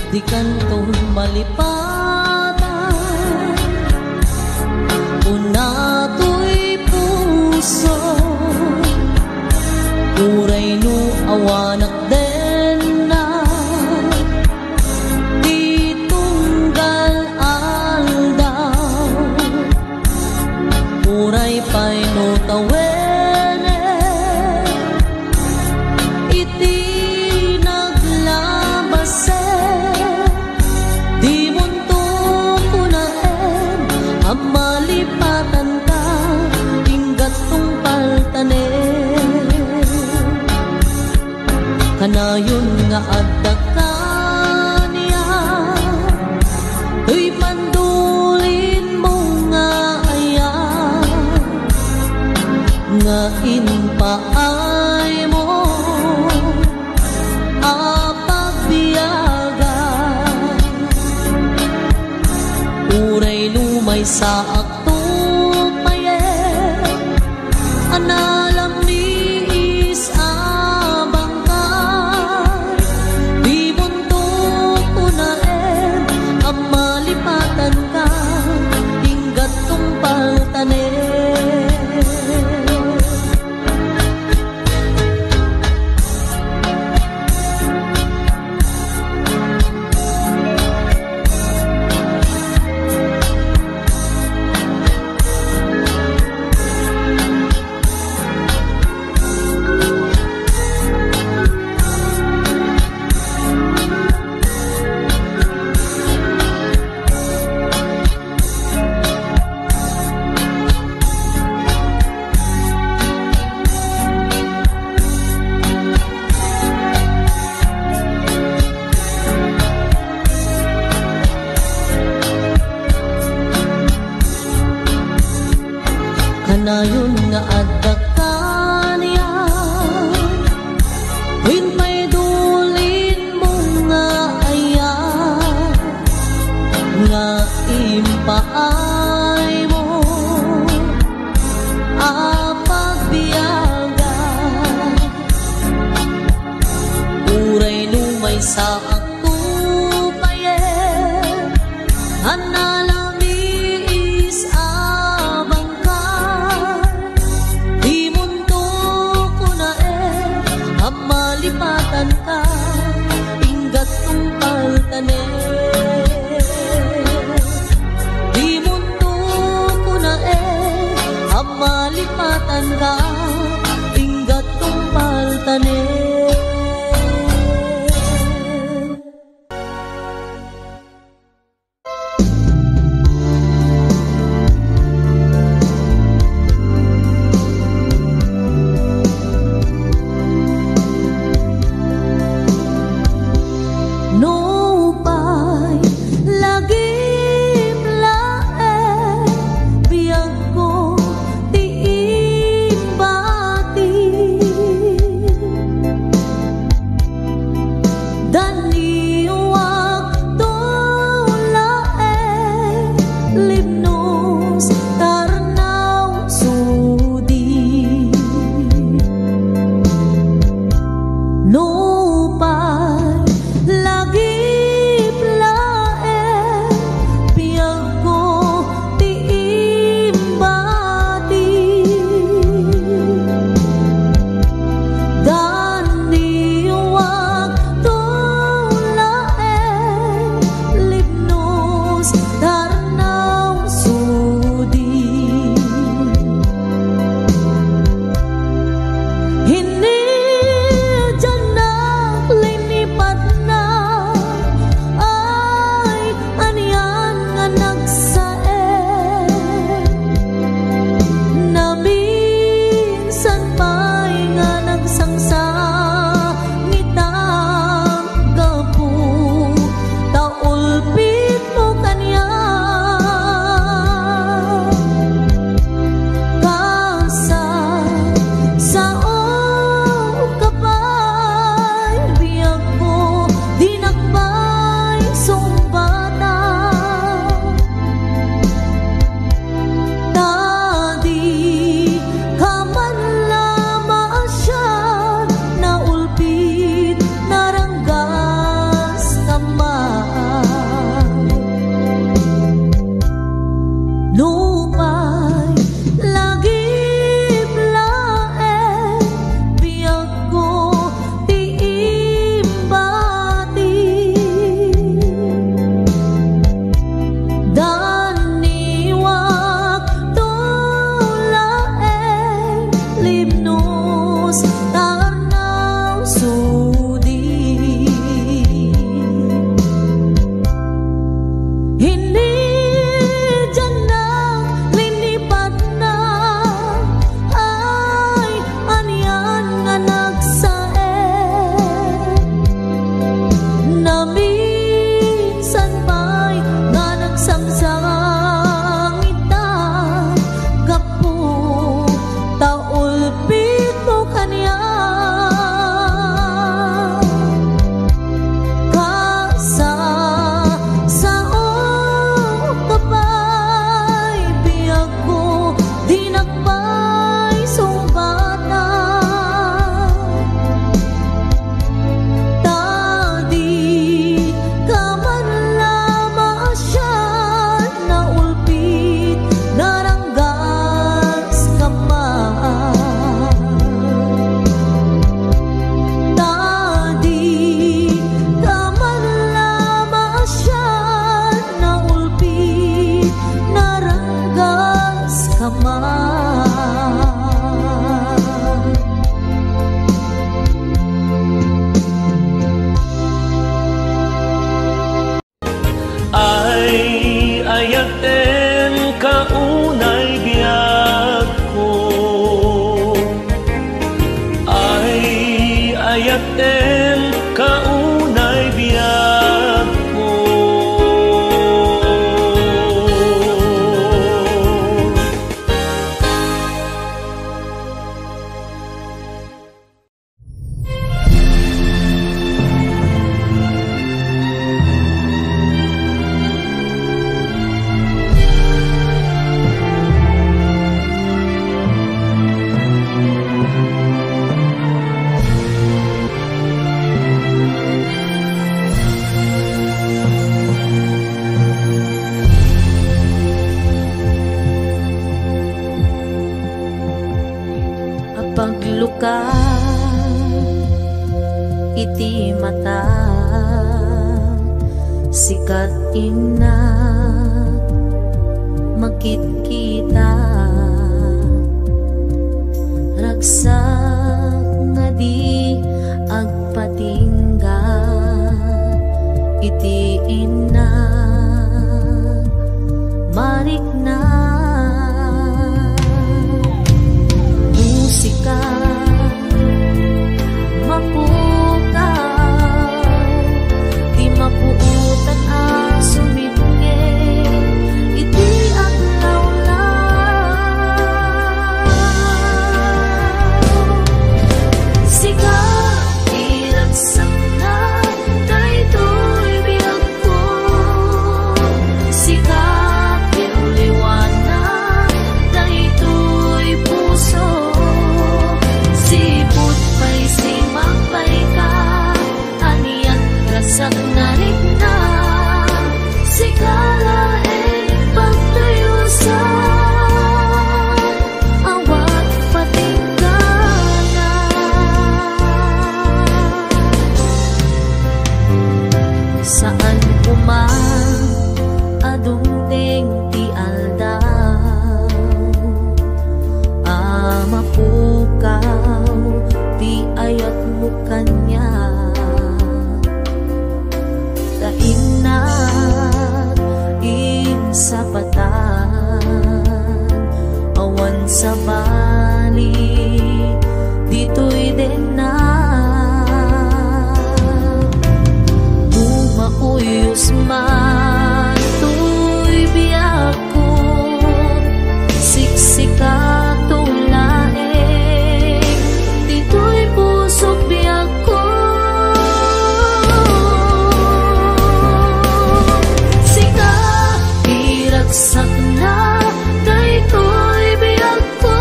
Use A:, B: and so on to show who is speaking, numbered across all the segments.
A: di kantong malipatan. Una to'y puso, uray no awanak den na, di tunggal aldaw, uray pa'y no tawene, iti naglabase, di munto kunaen, ang malipatan ka, inggat tong paltanen. Kanayon nga adda ka niya, to'y pandulin mo nga aya, nga inpaay mo apagbiyagan. Uray lumay sa akto payen, analam ni isabang ka, di bunto kunaen, ang malipatan ka, inggat tong paltanen. Kanayon nga adda ka niya, win may dulin mo nga aya, nga impaay mo apagbiyagan. Uray lumay sa ako payen, analam malipatan ka, inggat tong paltanen. Di mundo ko na ang malipatan ka, inggat tong paltanen.
B: ayaten kaunay biyag ko. Ay ayaten kaunay biyag ko.
A: Pagluka iti mata sikat ina makit-kita ragsak nga di agpatingga iti ina marikna musika mapukaw di mapuutan ang sumibunge iti aglaw-law sika iragsak na daytoy biyag ko sika pinuliwanan daytoy puso sipot pa'y simapay ka aniyan rasak na rin na sikala pagtayusan awat patingganan saan kumang adungteng ti aldaw mapukaw ti ayat mo kanya kainat insapatan awan sa bali dito'y din na bumauyos man to'y biyak ko siksika tulaeng dito'y pusok biyak ko sika iragsak na daytoy biyak ko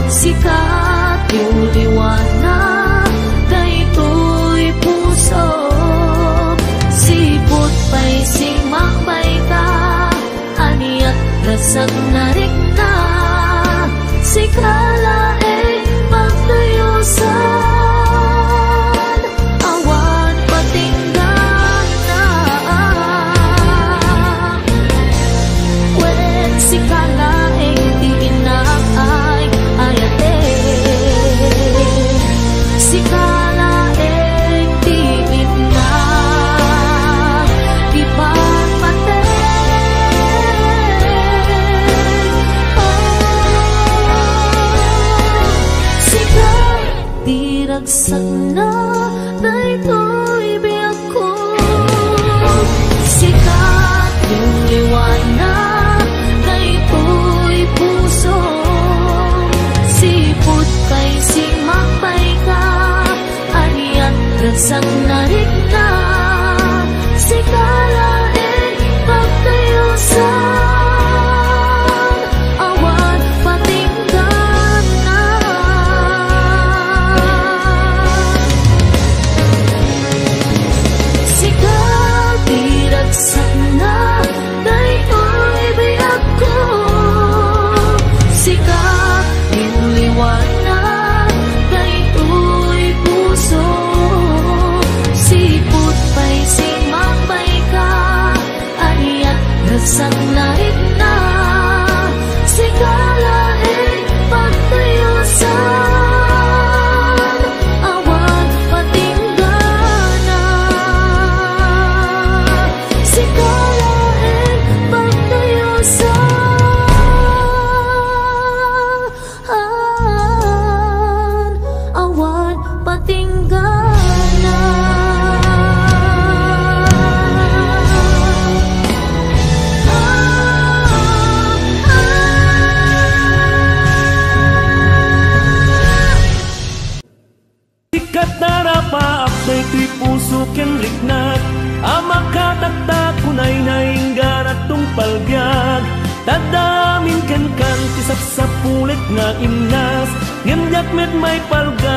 A: sika tiuliwanan daytoy puso sipot pa'y simakbay ka aniat rasak na rin na sikala pagtayusan awan patingganan wen sikala di inaay ayate sikala di ina ipagpate diragsak na daytoy biyak ko sikat yung liwanag daytoy puso sipot kay simakbay ka aniyan ragsak na rin na sikala pagtayusan awan patingganan sikat diragsak na daytoy biyak ko sikat inuliwanan daytoy puso
B: puso ken riknat, amakatakta kunay nainggan at tungpalbyag. Tadamin ken kan tisap sa pulit nga imnas, ngemyak met may palgat.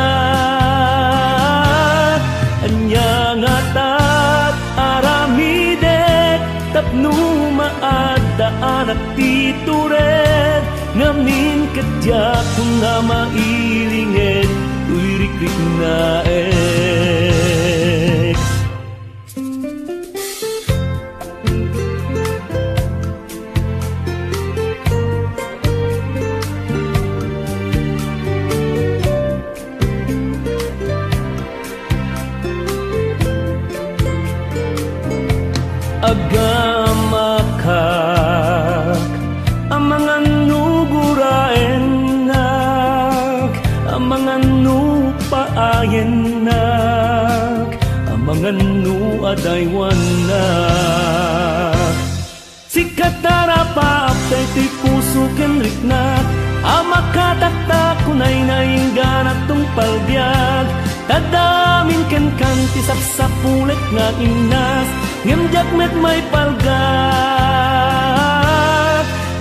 B: Anya nga tat aramidek, tapno maadaan at titured, ngamin kadyak kung nga mailinget, uyrikrik na agamakak amangan nuguraen nak, amangan nu paayen nak, amangan nu adaywan nak. Sikatara pa aptay ti puso ken riknat, amakatakta kunay nainggan at tungpalbyag. Tadamin ken kan tisap sa pulit nga imnas, ngemjak met may palgat.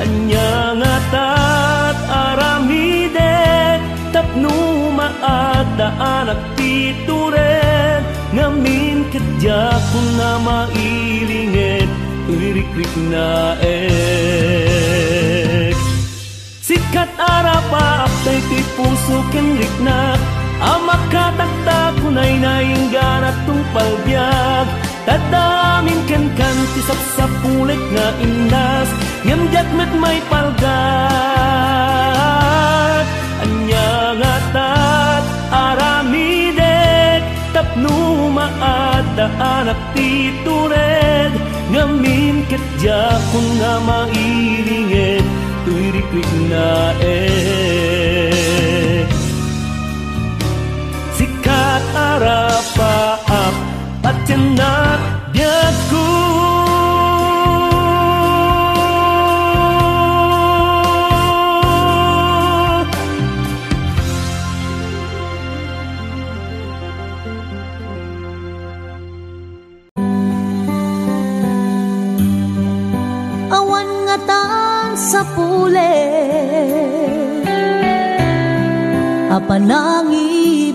B: Anya nga tat aramidek, tapno maadaan at titured, ngamin kadyak kung na mailinget, uyrikrik na Sikat arapa aptay ti puso ken riknat, amakatakta kunay nainggan at tungpalbyag. Tadamin ken kan tisap sa pulit nga imnas, ngemjak met may palgat. Anya nga tat aramidek, tapno maadaan at titured, ngamin kadyak kung nga mailinget, uyrikrik na Sikat arapaap patyanat biagku.
A: Awan nga tan sa pulet, apanangin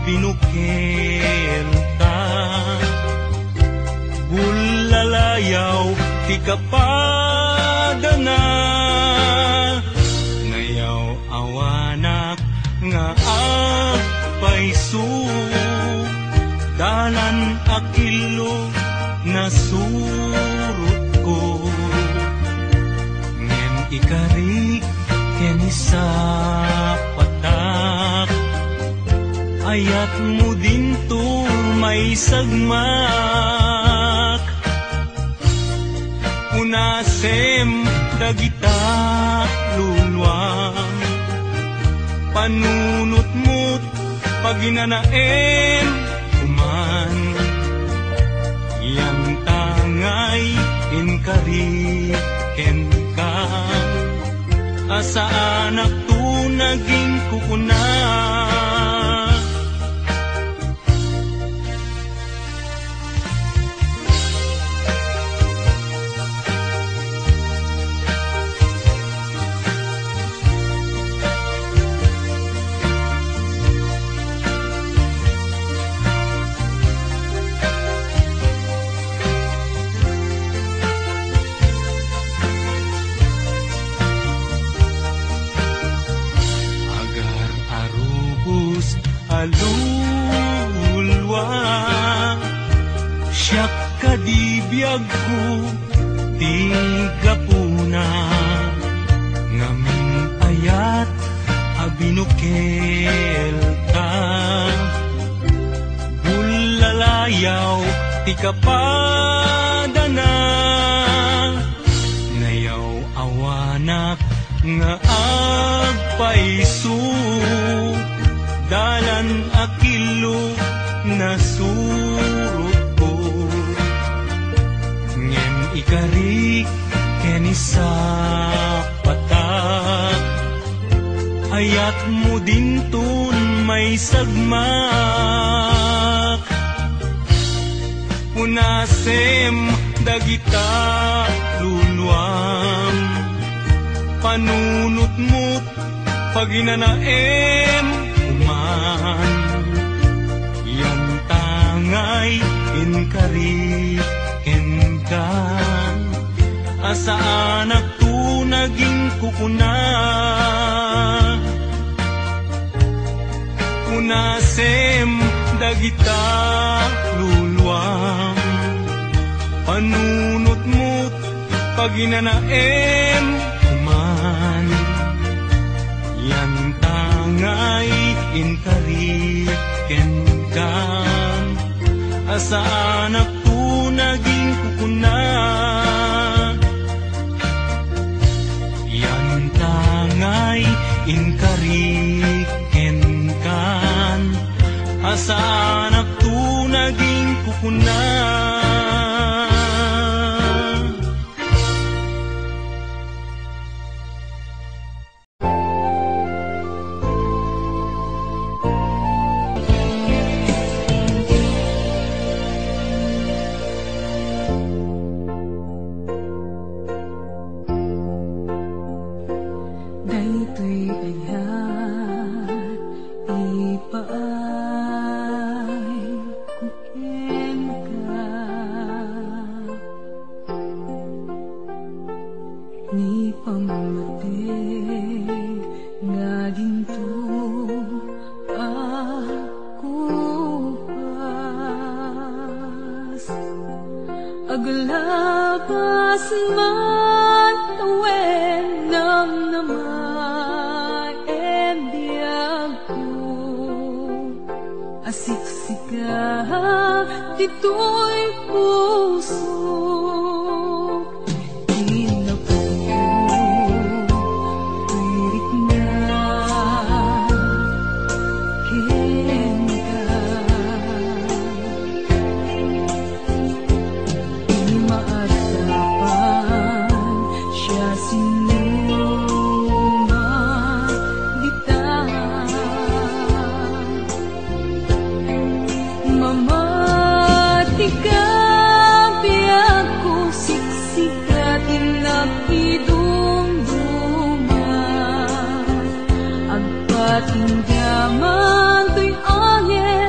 C: abinukel ta. Bulalayaw ti kapadana, ngayaw awanak nga agpaisu. Dalan akilo na surut ko, ngem ikarik keni sa patak. Ayat mo din to may sagmak, unasem dagita lulwang. Panunot mo't paginanaem kuman, yang tangay inkariken ka. Asa anak tu naging kukuna, alulwa. Siyak kadibiyag ko di kapuna, ngamin ayat abinukel ka. Bulalayaw ti kapadana, ngayaw awanak nga agpaisu. Dalan akilo na surut ko, ngem ikarik keni sa patak. Ayat mo din tun may sagmak, unasem dagita lulwam. Panunot mo't paginanaem kuman, yan tangay inkariken ka. Asa anak tu naging kukuna, unasem dagita lulwang. Panunot mo't paginanaem kuman, yan tangay inkariken ka. Asa anak tu naging kukuna, yan tangay inkariken ka. Asa anak tu naging kukuna.
A: Aglabas man tawen nam namay ebiyag ko, asiksika dito'y puso. Tinggaman to'y angel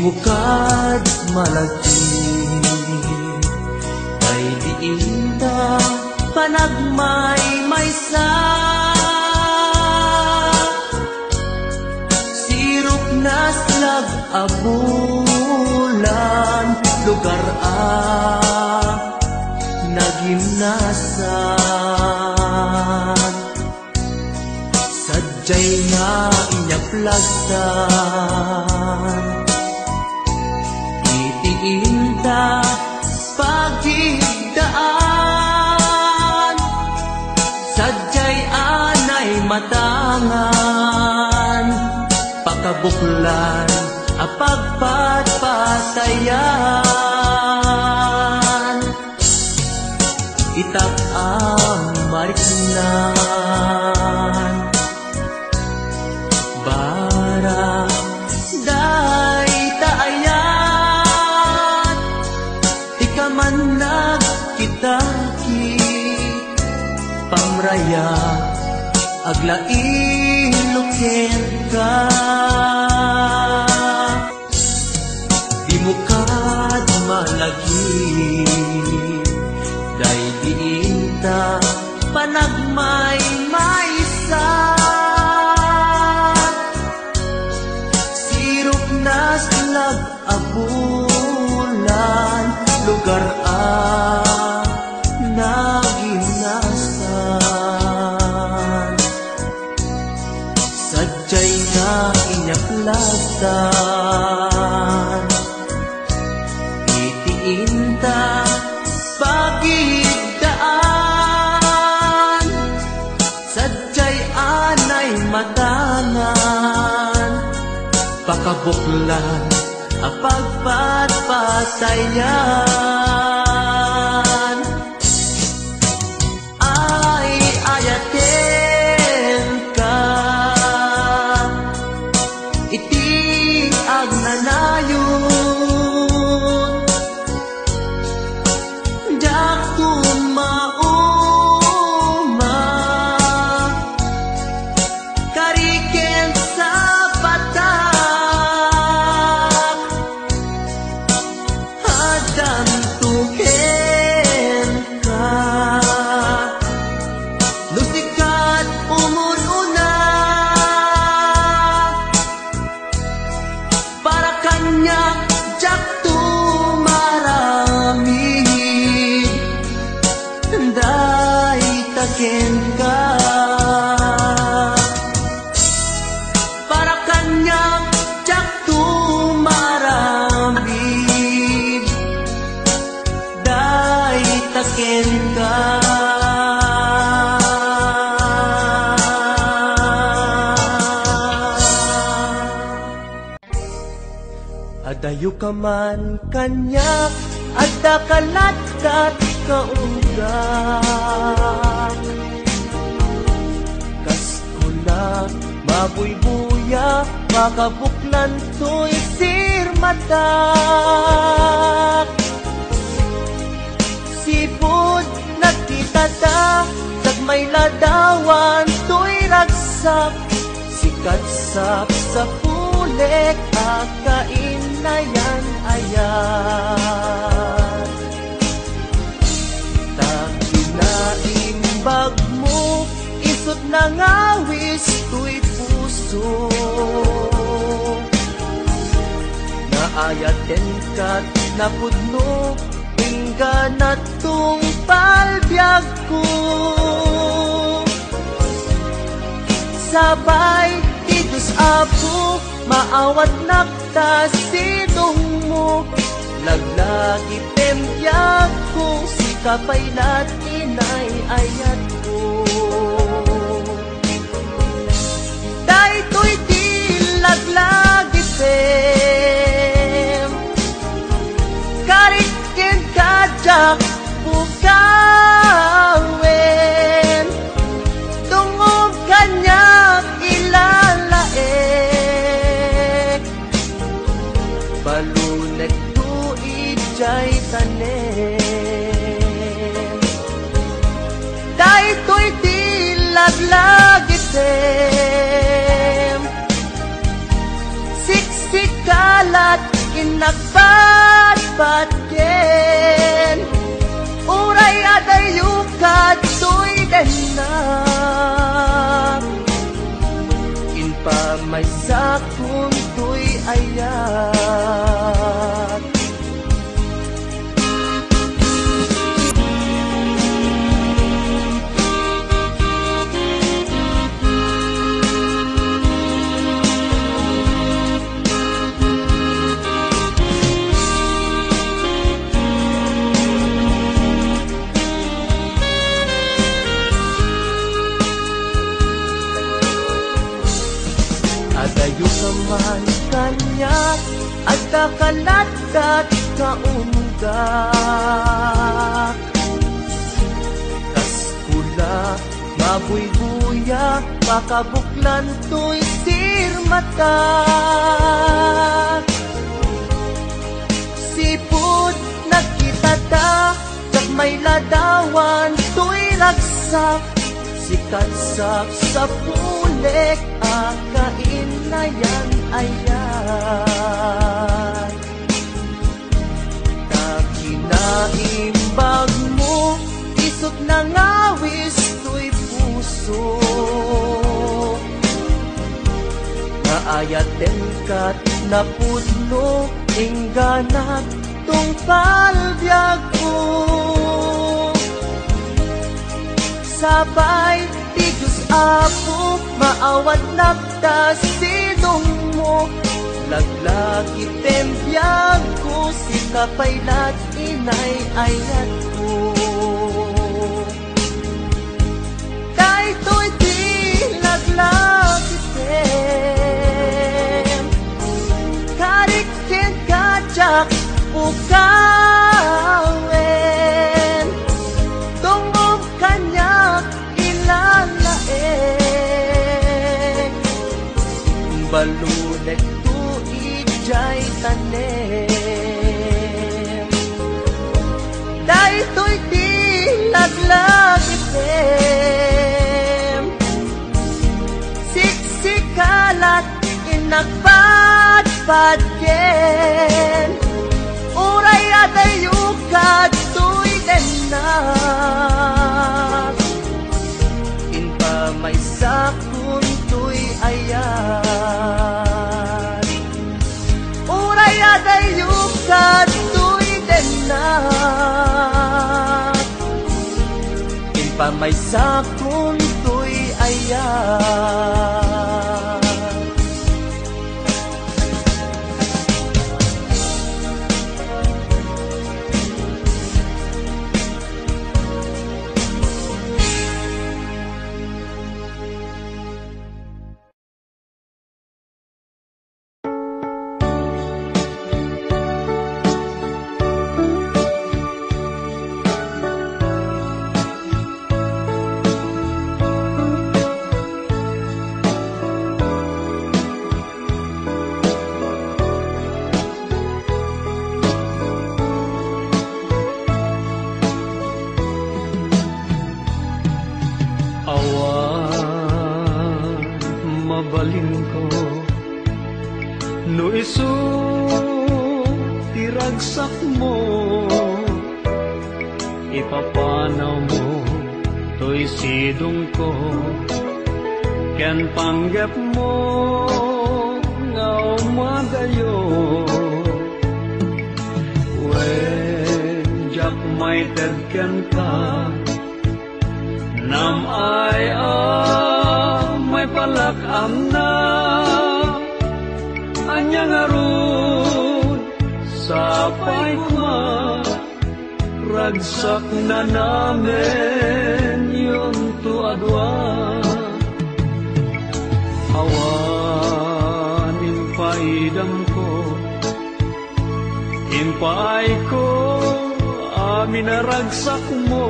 B: Bukad malagi kay diinda panagmay maysa sirop na slag abulan lugar nagimnasan sadyay nga inyaplagtan Inta pagigdaan sadyay anay matangan pakabuklan apagpatpatayan itak ang mariknan bara manag kitaki pamraya aglain luker ka di mukad malagi day diinta panagmay maysa sirop na slag abulan lugar nagimnasan sadyay nga inyaplagtan itiinta pagigdaan sadyay anay matangan makabuklan ang pagpatpatayan ay ayaten ka iti agnanayon jak tumauma kariken sa patak hadam tuhen ka lusikat umununa para kanya jak tumarami day taken ka para kanyang jak tumarami day taken ka adayo ka man kanya at dakalat-kat kaunggak kaskula mabuybuya makabuklan to'y sirmatak sipod nagkitata may ladawan to'y ragsak sikat-sak sa pulek akain na yan ayan takina'imbag mo isot na ngawis to'y puso naayaten ka't napudno hingga na tong palbiag ko sabay ti Diyos Apo maawat nakta sidong mo laglagi tembyag ko si kapaylat inay ayat ko daytoy ti laglagi tem karikin kajak bukawen tungog kanyak ilalaek balunek tuig jay tanem daytoy ti laglagitem siksikalat kinagbatbatken uray adayukat to'y denak inpamay sakun to'y ayat adayo ka man kanya at kakalat-kat kaunggak kaskula mabuybuya makabuklan to'y sirmatak sipod nagkitata jak may ladawan to'y ragsak sikat-sak sa pulek akain na yan ayan takinaimbag mo isot na ngawis to'y puso naayaten ka't napudno ingganat tong palbiag ko sabay ti Diyos Apo maawat nakta sidong mo laglagi tembyag ko si kapaylat inay ayat ko daytoy ti laglagi tem
D: kawen tungog kanyak ilalaeng balunek tuig jay tanem daytoy di laglag ipem siksikalat inagpadpadken uray adayukad tuy denak inpa may sakun tuy ayan uray adayukad tuy denak inpa may sakun tuy ayan.
B: Tiragsak mo, ipapanaw mo, to'y sidong ko, ken panggap mo, nga umagayo. When jak may tedken ka, nam ay may palakam na, anyang arun sapay kuma ragsak na namin yung tuadwa awanin paidam ko impay ko amin na ragsak mo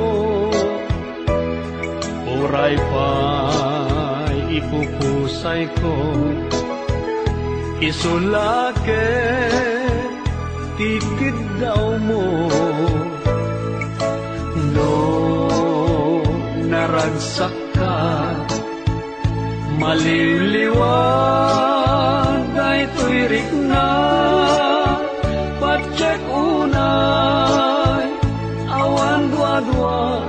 B: uray pa'y ipupusay ko isulake tikid daw mo no naragsak ka maliliwan daytoy rikna patsek unay awan dua-dua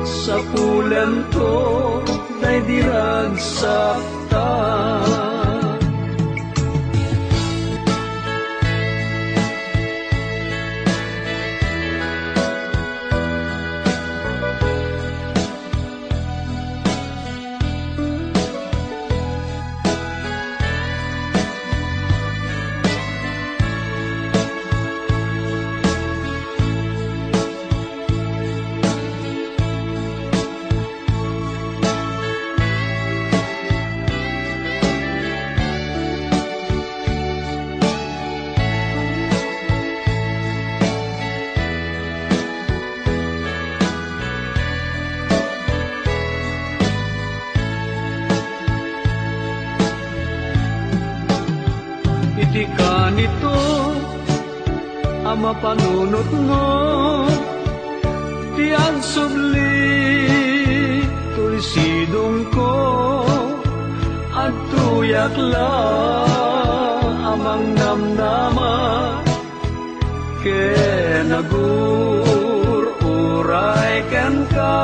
B: sa pulen to day diragsak ta. Iti ka nito ama panunot mo tiang subli to'y sidong ko at tuyak lang amang namnama ken nagur-uray ken ka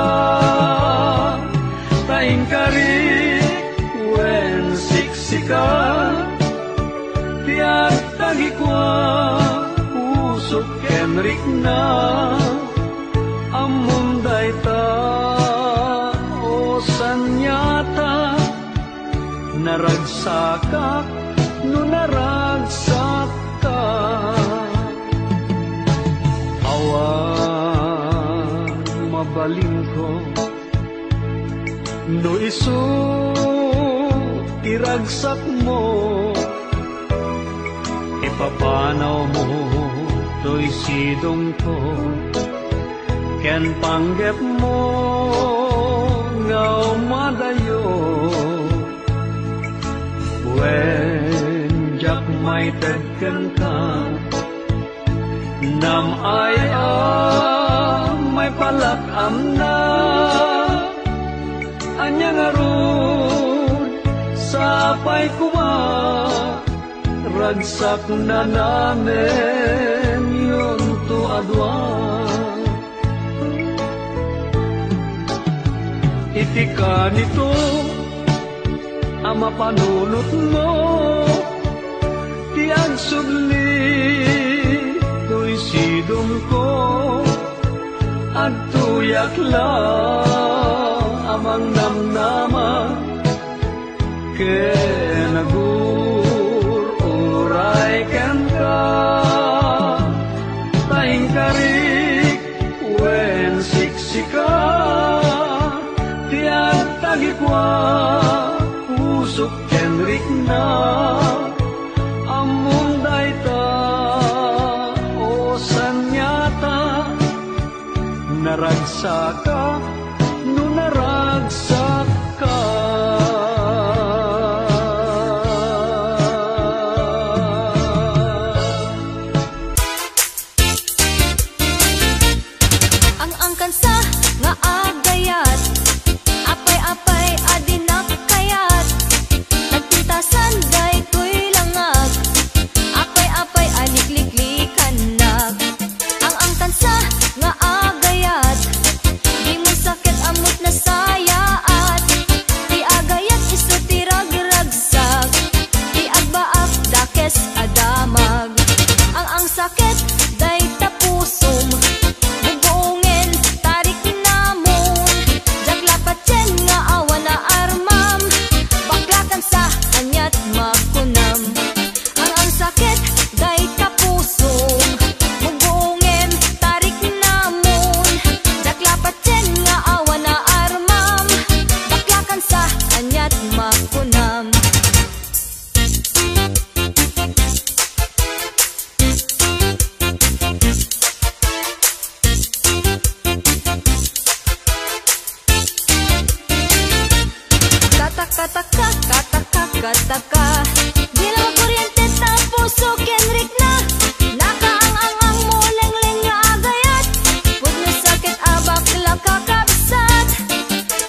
B: taing kari wen siksika tiyak tagikwa usok kenrik na amunday ta o sanyata naragsakak no naragsak ka awan mabalin ko no isu iragsak mo ipapanaw mo to'y sidong ko ken panggep mo ngaw madayo wen jak may tedken ka nam ay may palakam na anya ngarud sapay kuwa ragsak na namin yun to adwa itika nito ama panunot mo tiang sudli to'y sidong ko at tuyak lang amang namnama kenagur uray ken ka taing karik wen siksika tiang tagikwa pusok kenrik na among dayta o sanyata naragsaka no naragsaka
A: ang kansa nga agayat apay-apay adinak kayat nagpintasan day ko'y langag apay-apay alikliklikan nag ang kansa nga agayat di mo sakit amot na sayaat di agayat iso tirag-ragsag di agbaak dakes adamag ang sakit day tapusom bugongin tarik namon jaglapaten nga awan na armam baklakan sa anyat makunam ang sakit day tapusom bugongin tarik namon jaglapaten nga awan na armam baklakan sa anyat makunam kataka kataka kataka di lang kuryente ta puso kenrik na nakaang-angang mo leng-leng nga agayat pud na sakit abak lang kakabsat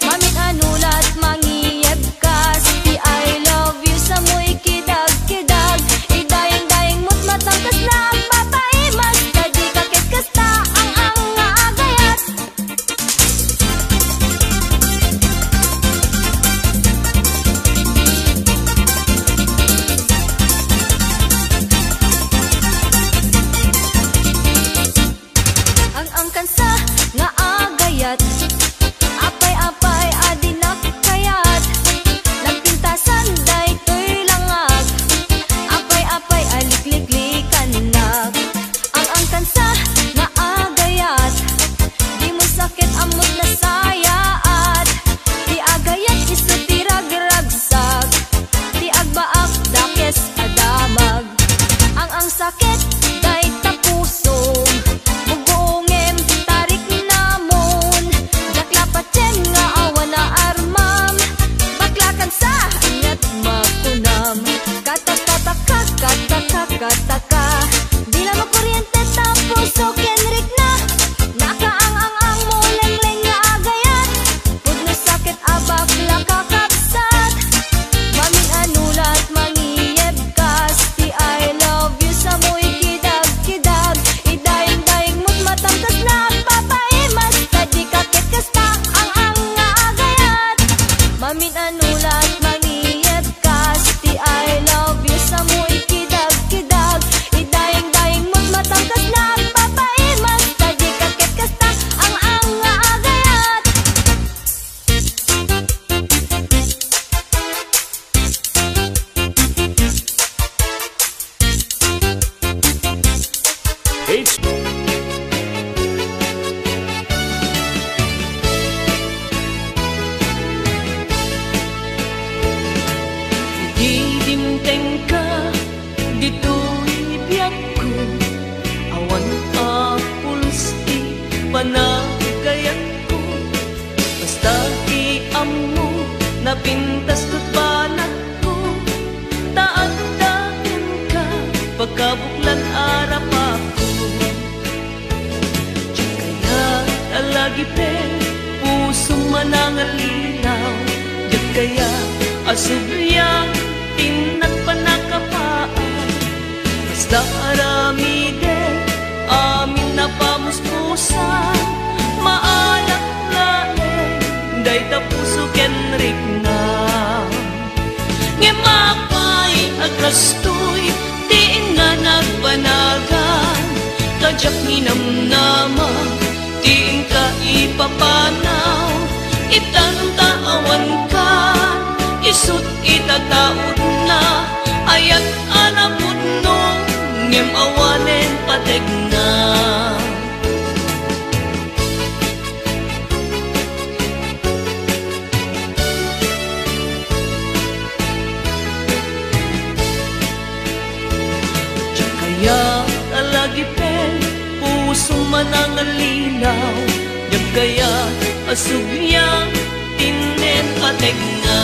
A: mamit anulat mangiyeb kas di I love you sa mo'y kidag-kidag idayang-dayang mo't matangkas na ang papaimas kadi kakit kasta ang nga agayat ang kansa nga agayat apay-apay adinak kayat nagpintasan day to'y langag apay-apay alikliklikan nag ang kansa nga agayat di mo sakit amot na sayaat di agayat iso tirag-ragsag di agbaak dakes adamag ang sakit day tapusong bugongem tarik namon jaklapaten nga awan na armam baklakan sa anyat makunam katakataka kataka kataka di lang makuryente ta puso kenrik na nakaang-angang mo leng-leng nga agayat pud na sakit abak lang kakabsat mamin anulat mangiyeb kas di I love you sa mo'y kidag-kidag idayang-dayang mo't matangkas na papaimas kadi kakit kasta ang nga agayat mamin anulat mangiyeb kas di I love you sa mo'y kidag-kidag idayang-dayang mo't matangkas na papaimas kadi kakit kasta ang nga agayat
B: H
A: Didimteng ka, dito'y biyak ko awan
B: Napintas ko't banat ko, taagdagan ka, pagkabuklan arap ako. Di kaya talagi pe, puso manangalinaw. Di kaya asubyang tinat panakapaan. Basta aramide, amin na pamuspusan, maalak laeng, day tapuso kenrik na. Ngemapay agastoy, tiin nga nagpanagan, kajak ninamnama, tiin ka ipapanaw, itantawan ka, isut itataod na, ayat anapod nung ngem awanen pateg na. Diyan kaya talagi pen, puso manangalinaw. Diyan kaya asubyang tinen pateg na.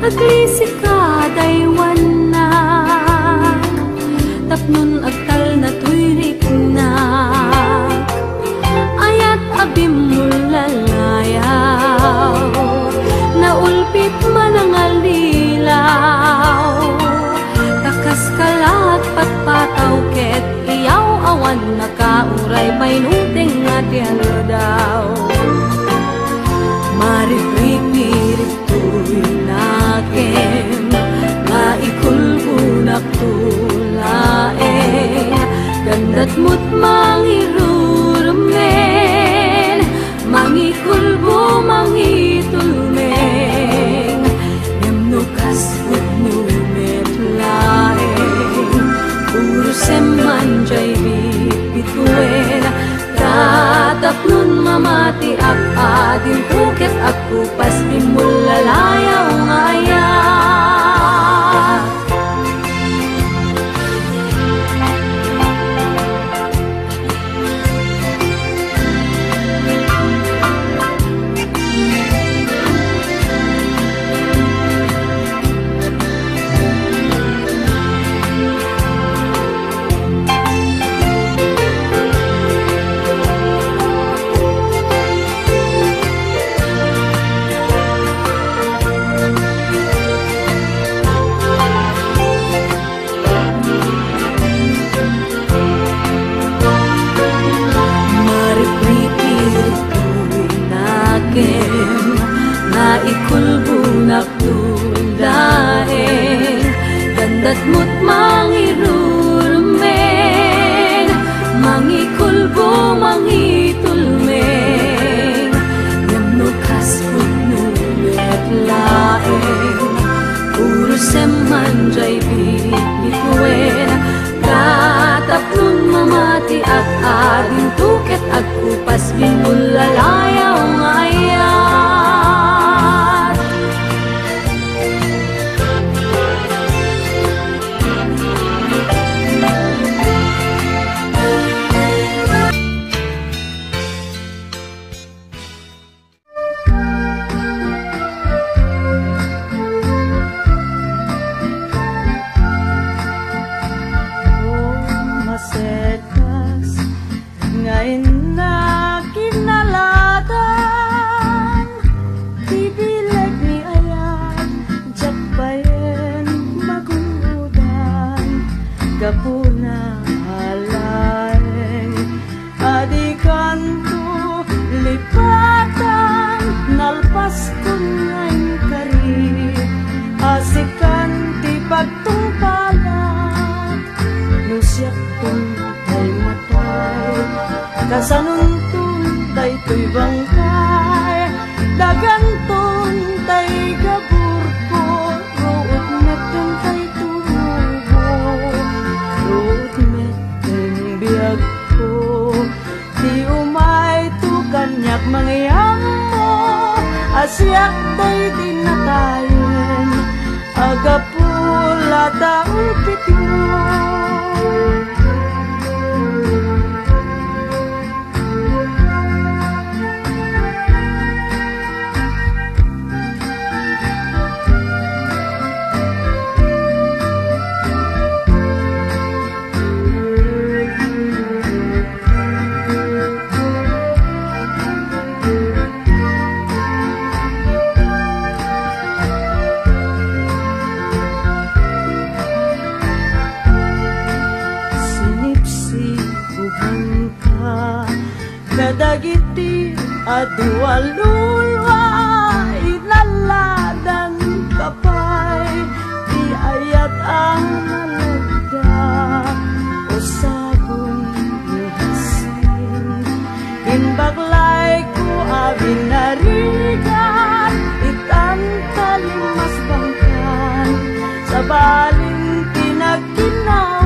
A: Aglisik ka daywan na, tapnon agtal na tuyrik na, ayat abim mulalayaw, naulpit manangalilaw, takas kalat patpataw ket iyaw awan nakauray painuting nga daw. Maripirip tuy nakem, nga ikulbunak tulaeng, gandat mo't mangirurumen, mangikulbo mangitulmeng, yamnukas mo't numet laeng, puro semanjay bituin, tatap nun mamati ak adin tuket aku pas dimulalayaw ngayat. Nga ikulbunak tulaeng, gandat mo't mangirurumen, mangikulbo mangitulmeng, yamnukas mo't numet laeng, puro semanjay bituin, katapun mamati ak adin tuket agkupas binulalayaw ngayat.
E: Masetas ngayon na kinalatan, bibilag ni ayan, jakbayan magunudan, gapuna halaeng, adikanto lipatan, nalpas ko ngayon kari, asikan ti pagtungpalan, nusyak tuntay matay, kasanuntun tay to'y bangkay, dagan tuntay gabur ko, root na tuntay Nagkadaupit mo. Kadagiti adualulwa inaladan kapay di ayat ang nalagda o sabon ni hasin imbaglay ko abin narigan itan kalimas bangkan sa baling pinagkinawan.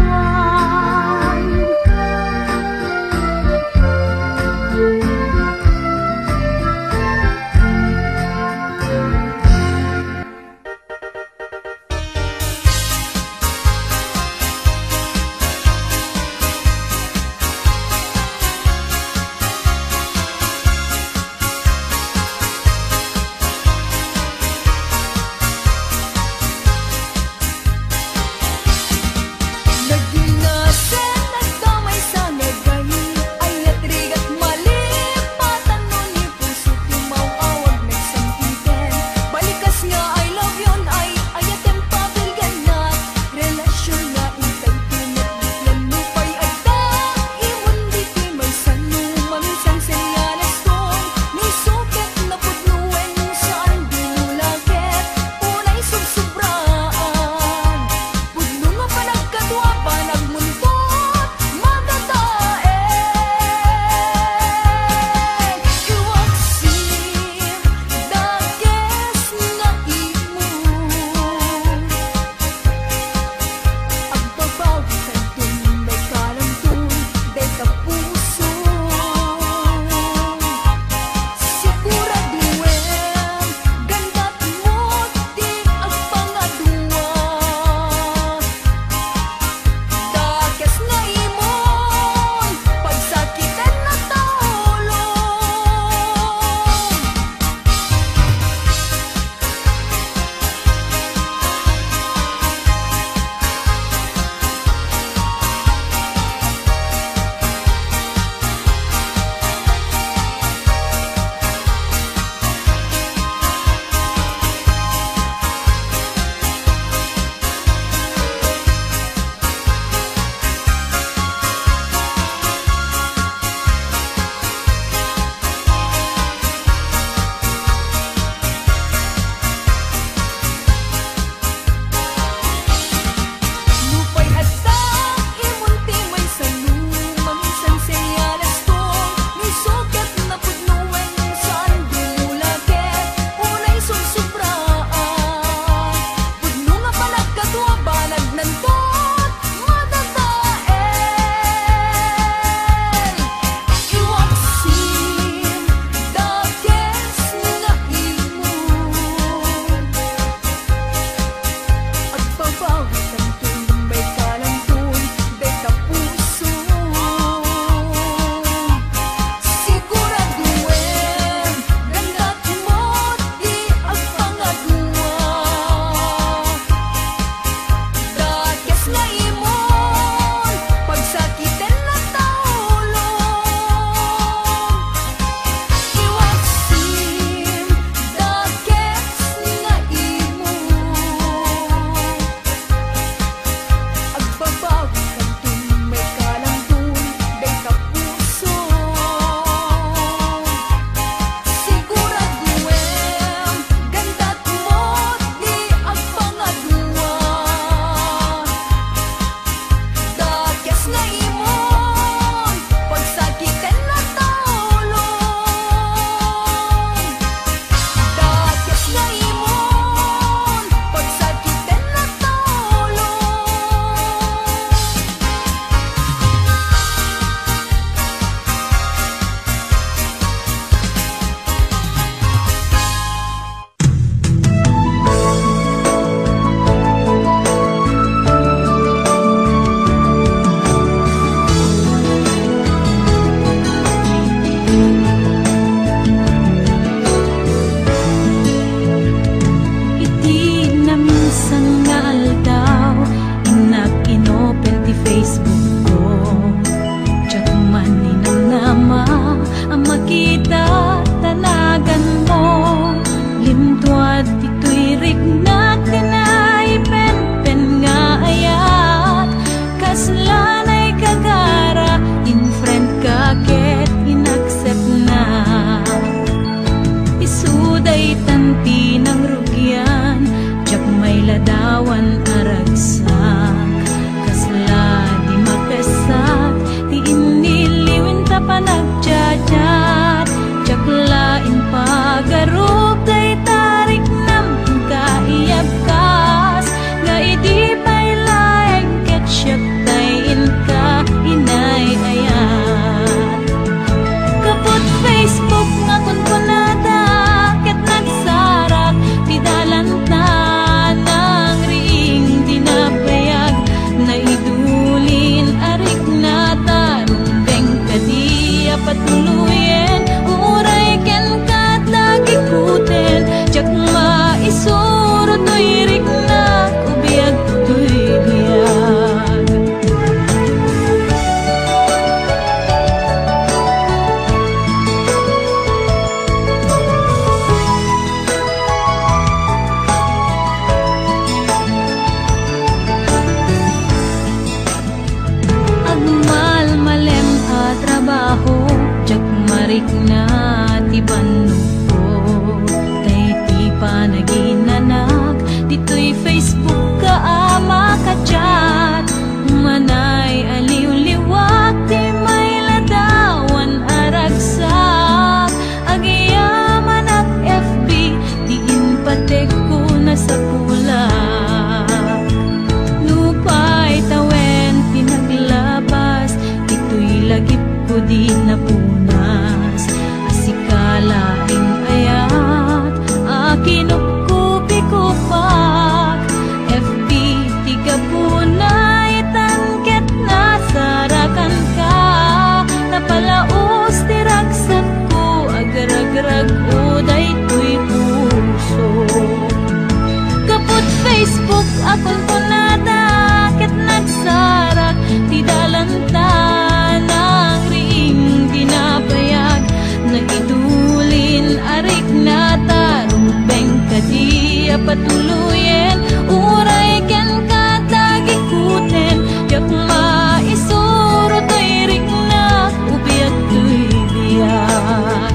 A: patuluyen uray ken katagikuten jak maisuro to'y rigna ubiag to'y diyak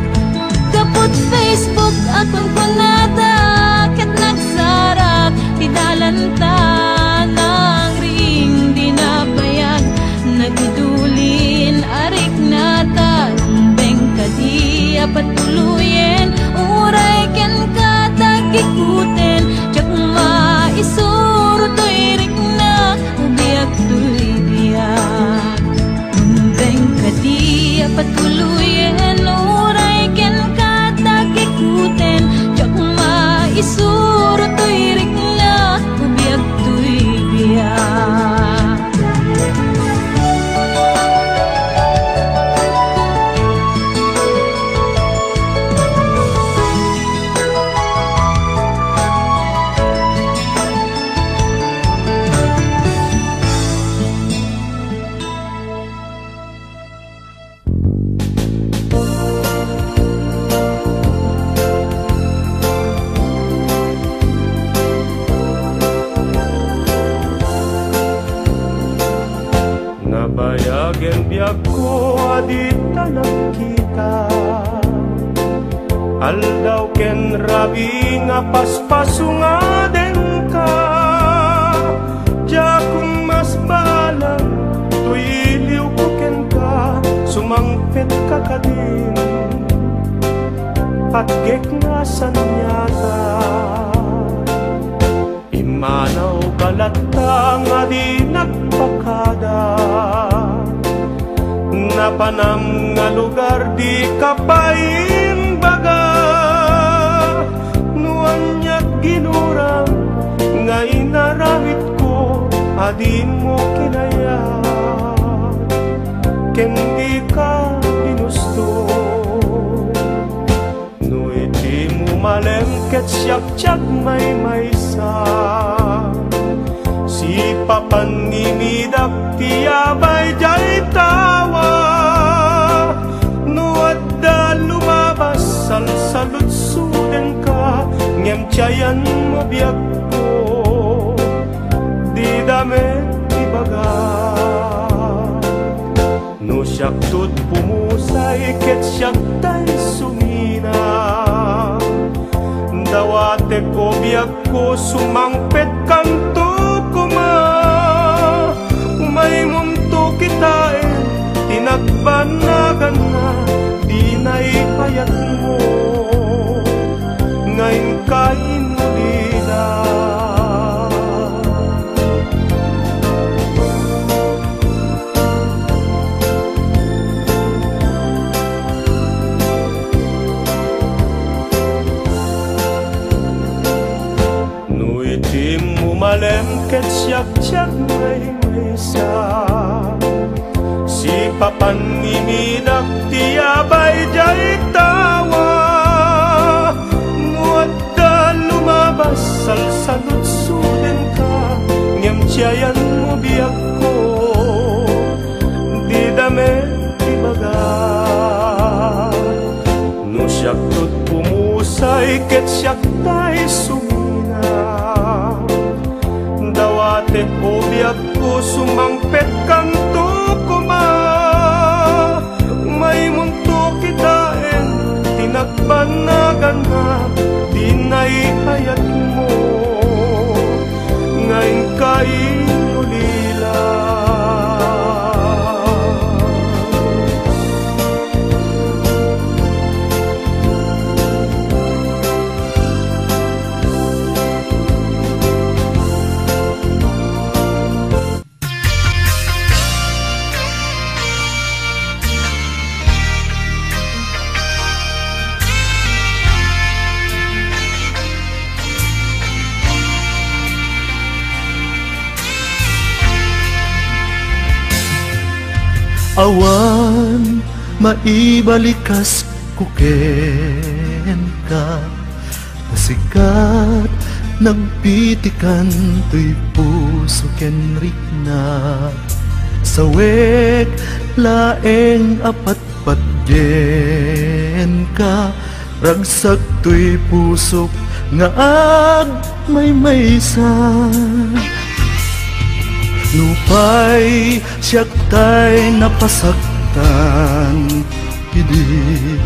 A: kaput Facebook akon kunata ket nagsarak tidalanta nang ring dinabayag nagidulin arik nata beng kadi patuluyen uray ken katagikuten jak maisuro to'y rigna ubiag to'y diyak beng kadi patuluyen uray ken katagikuten jak maisuro to'y rigna ubiag to'y biyak.
B: Nabayagen biag ko adita nakita aldaw ken rabi nga paspaso nga den ka jakong mas balang tuyiliw ko ken ka sumangpet ka kadin patgek nga sanyata imanaw balata nga di nagpakada napanam nga lugar di kapaimbaga nuan niya't ginurang nga inaramit ko adin mo kinaya ken di ka ginusto no iti mo malengket siyak may maysa si papanimidak tiyabay jay tawa nuat da lumabas salsalud suden ka ngem tiyayan mo biag ko di dame ibaga no siyak tut pumusay ket siyak tay sumina dawate ko biag ko sumangpet kanto umay munto kitain tinagbannagan na di naipayat mo ngayon kain ulila no itim mo malengket siyak may maysa si papanimidak tiyabay jay tawa nguat da lumabas salsalud suden ka ngem tiyayan mo biag ko di dame ibaga no siyak tut pumusay ket siyak tay sumina dawate ko biag ko sumangpet kanto kuma may munto kitain tinagbannagan na di naipayat mo ngayon kain ulila
F: awan maibalikas kuken ka nasikat nagpitikan to'y puso ken rikna sawek laeng apat patgen ka ragsak to'y pusok nga ag maysa. Nupay siyak tay napasaktan, idi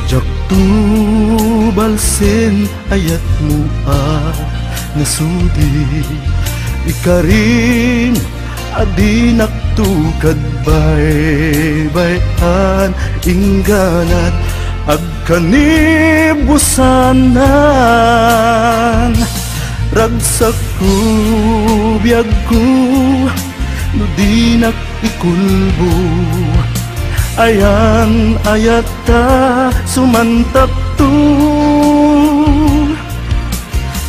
F: jak tubalsin ayat mo nasudi. Ikarin adi naktukad bay-bayan ingganat agkanibusanan. Ragsak ko biyag ko no di nakikulbo. Ayan ayata sumantap to.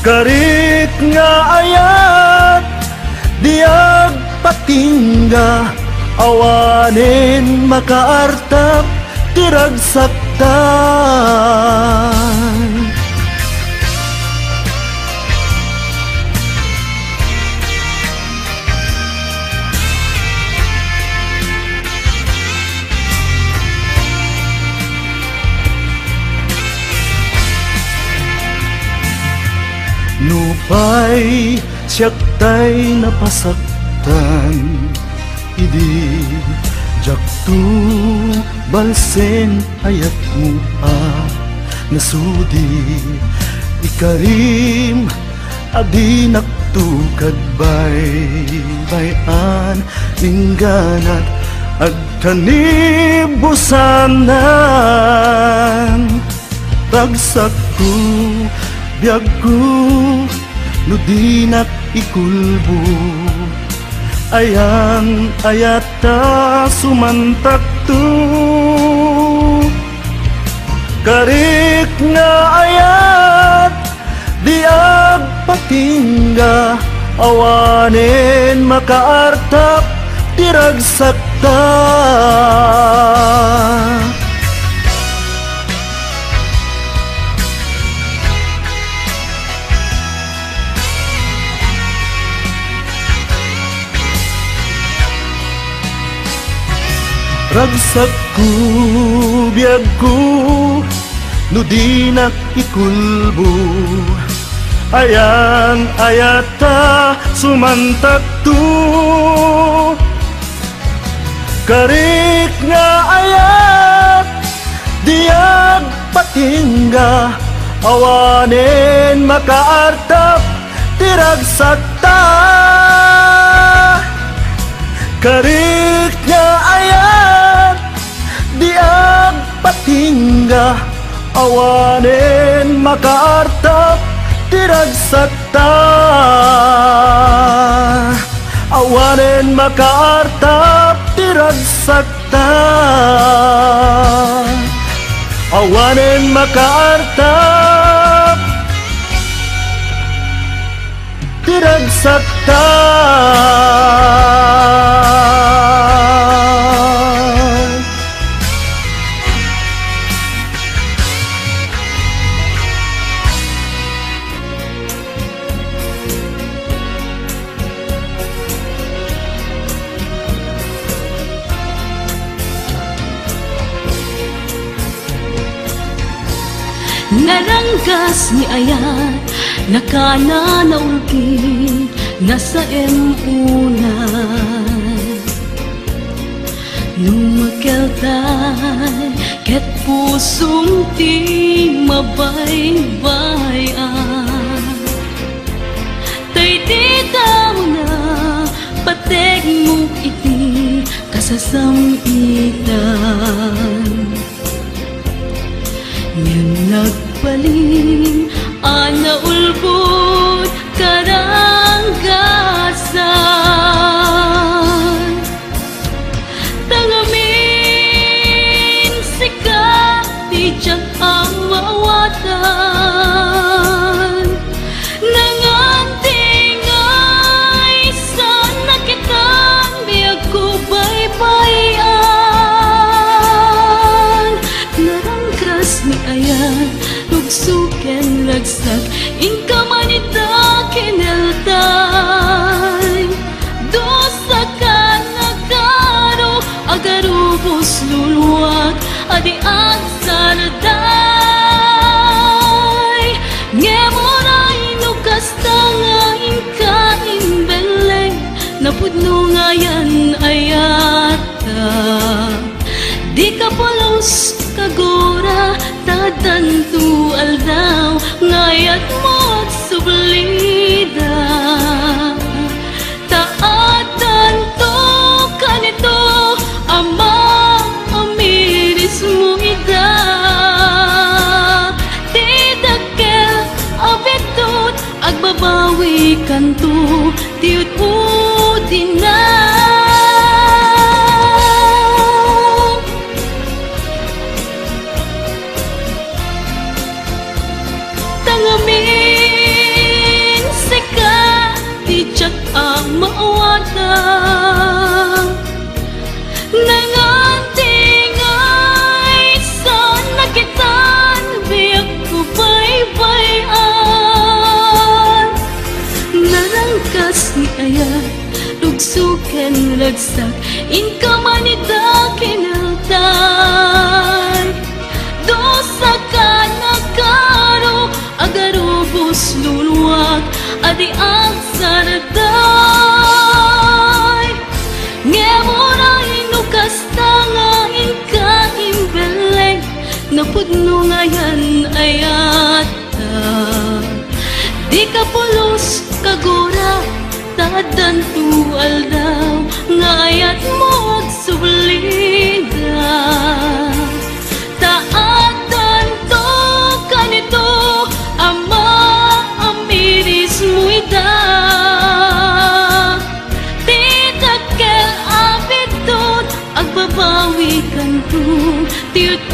F: Karit nga ayat diag patingga. Awanin makaartap tiragsaktan. Nupay siyak tay napasaktan, idi jak tu balsen ayat mo nasudi. Ikarim adi naktukad bay-bayan ingganat agkanibusanan. Bagsak ko biyag ko no di nakikulbo. Ayan ayata sumantak to. Karit nga ayat diag patingga. Awanin makaartap tiragsakta. Ragsak ko biyag ko no di nakikulbo. Ayan ayata sumantak to. Karit nga ayat diag patingga. Awanin makaartap tiragsakta. Karit nga ayat diag patingga. Awanin makaartap tiragsakta. Awanin makaartap tiragsakta. Awanin makaartap tiragsakta.
E: Naranggas ni ayat nakana naulki nasa emunan. Numakeltay ket pusong ti mabaybayan. Tay di mo na pateg mo iti kasasamitan. Yang nagpaling ana ulbod karanggasan. Tangamin sikat di tiyak ang mawatan. Nangatingay sana kitang biyag ko baybayan. Narangkras ni ayan nugsuken lagsak ingka manita kineltay. Dosa ka nagkaro agarubos luluwag adi ang saraday. Ngemon napudno ngayon ayata. Di ka polos kagora, tatantu aldaw, ngayat mo at sublida. Taatan to kanito, ama amiris mo ida. Tidakel abitot, agbabawi kanto, tiut udin na. Tangamin seka, tijak ang maawata. Nangantingay sa nakitan, biyak ko baybayan. Narangkas ni ayat, lugsukan lagsak, inka manida kinaltay. Dosa ka nakaro, agarubos luluwag, adi ang saraday. Ngemora inukas tangain ka imbeleng, napudno ngayon ayata. Di ka pulos kagora, tadantu aldaw, ngayat mo ag sublida. Taatan to kanito, ama amiris mo ida. Titakel abitot, agbabawi kanto, tiut